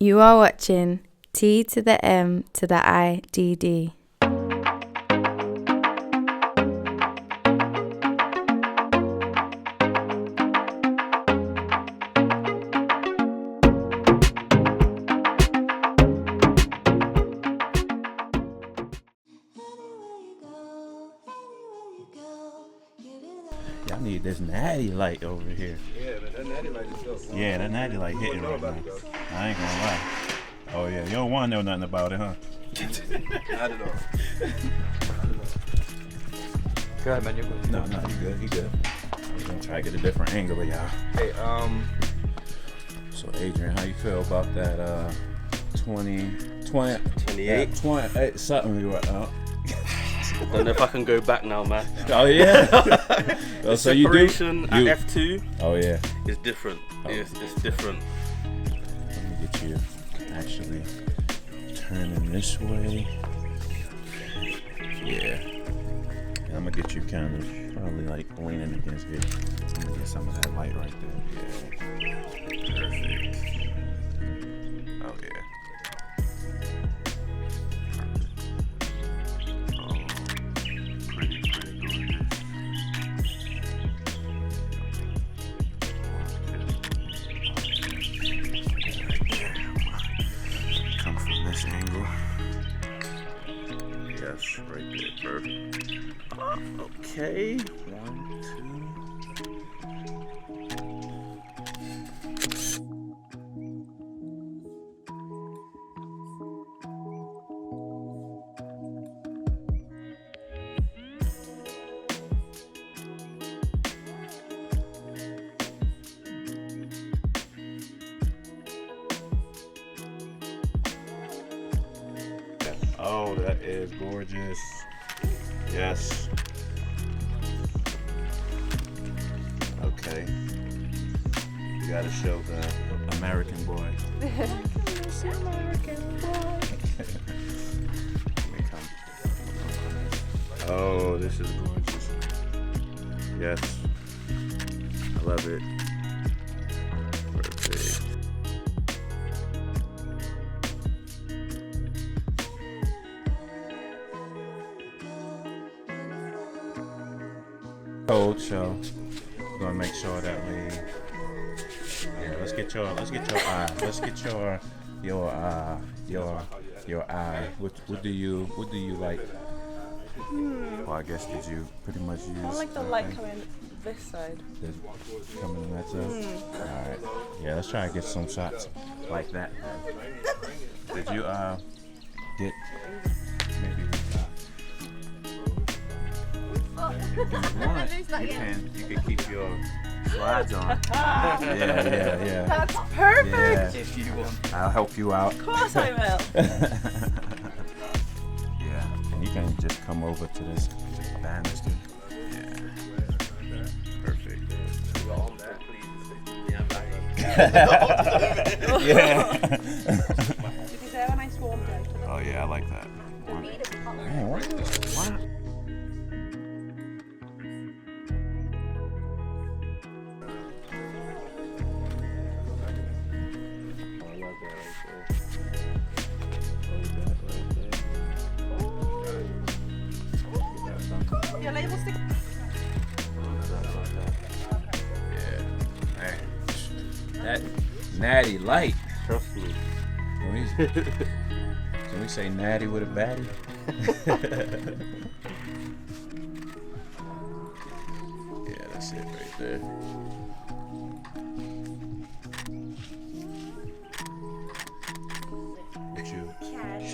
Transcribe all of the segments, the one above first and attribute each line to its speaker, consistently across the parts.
Speaker 1: You are watching T to the M to the IDD.
Speaker 2: Y'all need this natty light over here.
Speaker 3: Yeah, but that natty light is dope.
Speaker 2: Yeah, that natty light hitting right now. I ain't gonna lie. Oh yeah, you don't want to know nothing about it, huh?
Speaker 3: Not at all. Go ahead, man. You're good.
Speaker 2: No, you good. You good. I'm gonna try to get a different angle of y'all.
Speaker 3: Hey,
Speaker 2: So Adrian, how you feel about that 28 something we were out?
Speaker 4: Don't know if I can go back now, man.
Speaker 2: Oh yeah. Well, so you do.
Speaker 4: Separation at f2
Speaker 2: Oh yeah.
Speaker 4: is different. It's different.
Speaker 2: Let me get you actually turning this way. Yeah. And I'm gonna get you kind of probably like leaning against it. I'm gonna get some of that light right there. Yeah. Perfect. Oh yeah. Oh, pretty gorgeous. Come from this angle. Yes, right there, perfect. Okay, 1, 2. Oh, that is gorgeous. Yes. Okay. You gotta show the American boy. American boy. Let me come. Oh, this is gorgeous. Yes. I love it. Perfect. Cold show. We're gonna make sure that we. Yeah, let's get your eye. Let's get your eye. What do you like? Well, I guess did you pretty much use?
Speaker 5: I like the light coming this side.
Speaker 2: Coming on that side. All right. Yeah, let's try to get some shots like that. Did you get maybe? If you want, you can keep your slides on. Yeah.
Speaker 5: That's perfect.
Speaker 2: Yeah.
Speaker 3: if you want.
Speaker 2: I'll help you out.
Speaker 5: Of course I will.
Speaker 2: Yeah, and you can just come over to this banister. Yeah. Perfect. Yeah.
Speaker 5: Did you say have a nice warm day?
Speaker 2: Oh yeah, I like that. Man, what?
Speaker 5: Your label stick.
Speaker 2: Yeah. Man. That natty light.
Speaker 4: Trust me.
Speaker 2: Can we say natty with a baddie? Yeah, that's it right there.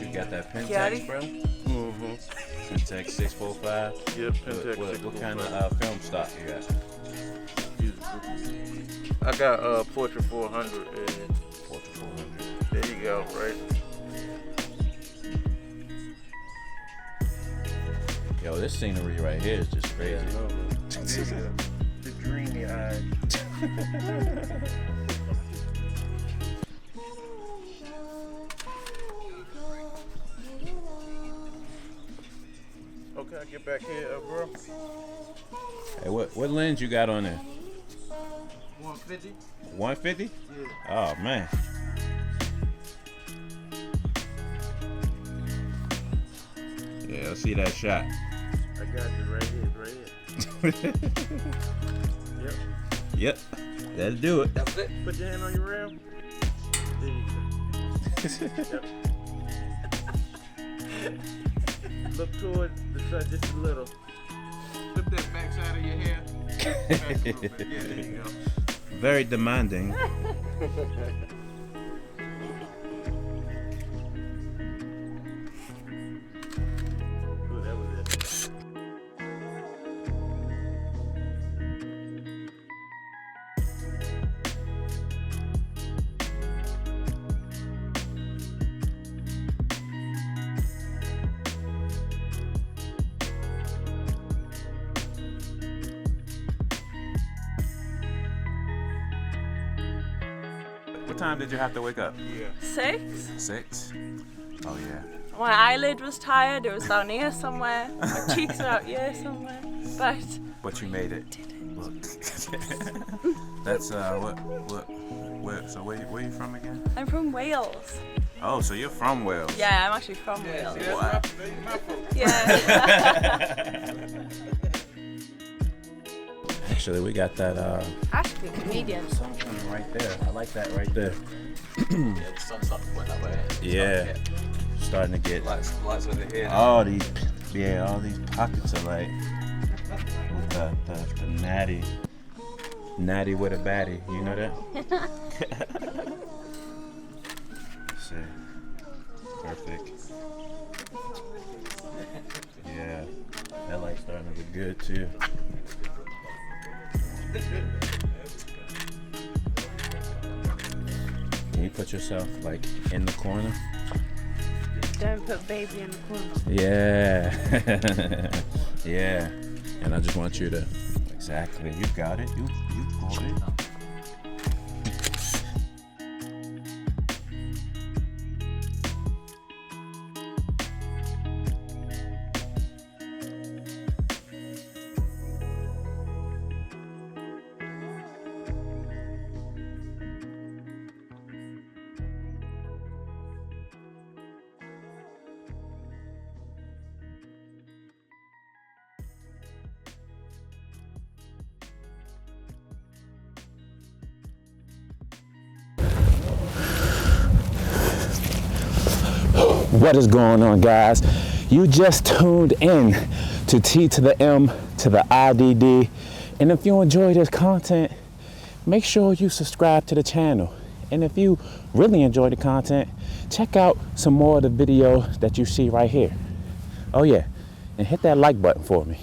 Speaker 2: You got that Pentax, bro?
Speaker 4: Mm-hmm.
Speaker 2: Pentax 645.
Speaker 4: Yep, Pentax.
Speaker 2: What kind of film stock you got?
Speaker 4: I got Portrait 400.
Speaker 2: Portrait 400.
Speaker 4: There you go, right?
Speaker 2: Yo, this scenery right here is just crazy.
Speaker 4: The dreamy eye. Okay, I get back here, bro.
Speaker 2: Hey, what lens you got on there?
Speaker 4: 150.
Speaker 2: 150?
Speaker 4: Yeah.
Speaker 2: Oh man. I see that shot.
Speaker 4: I got you right here. Yep.
Speaker 2: Yep. That'll do it.
Speaker 3: That's it.
Speaker 4: Put your hand on your rail. There you go. Yep. Look toward the sun just a little. Flip that back side of your hair. Back a little bit. Yeah, there you go.
Speaker 2: Very demanding.
Speaker 4: Ooh, that was it.
Speaker 2: What time did you have to wake up?
Speaker 5: 6.
Speaker 2: 6. Oh yeah.
Speaker 5: My eyelid was tired. It was down here somewhere. My cheeks are out here somewhere.
Speaker 2: But you made it. Look. That's where? So where you from again?
Speaker 5: I'm from Wales.
Speaker 2: Oh, so you're from Wales?
Speaker 5: Yeah, I'm actually from Wales.
Speaker 2: Wow.
Speaker 5: Yeah.
Speaker 2: Actually, we got that
Speaker 5: Actually, comedian.
Speaker 2: something right there. I like that right there.
Speaker 3: Yeah, the sun's starting to point that way.
Speaker 2: Yeah. Starting to get
Speaker 3: Lights over here.
Speaker 2: all these pockets are like the natty with a baddie. You know that? See, perfect. Yeah, that light's starting to look good too. Can you put yourself like in the corner?
Speaker 5: Don't put baby in the corner.
Speaker 2: Yeah. Yeah. And I just want you to exactly. You got it. You got it.
Speaker 6: What is going on, guys? You just tuned in to T to the M to the IDD, and if you enjoy this content, make sure you subscribe to the channel. And if you really enjoy the content, check out some more of the video that you see right here. Oh yeah, and hit that like button for me.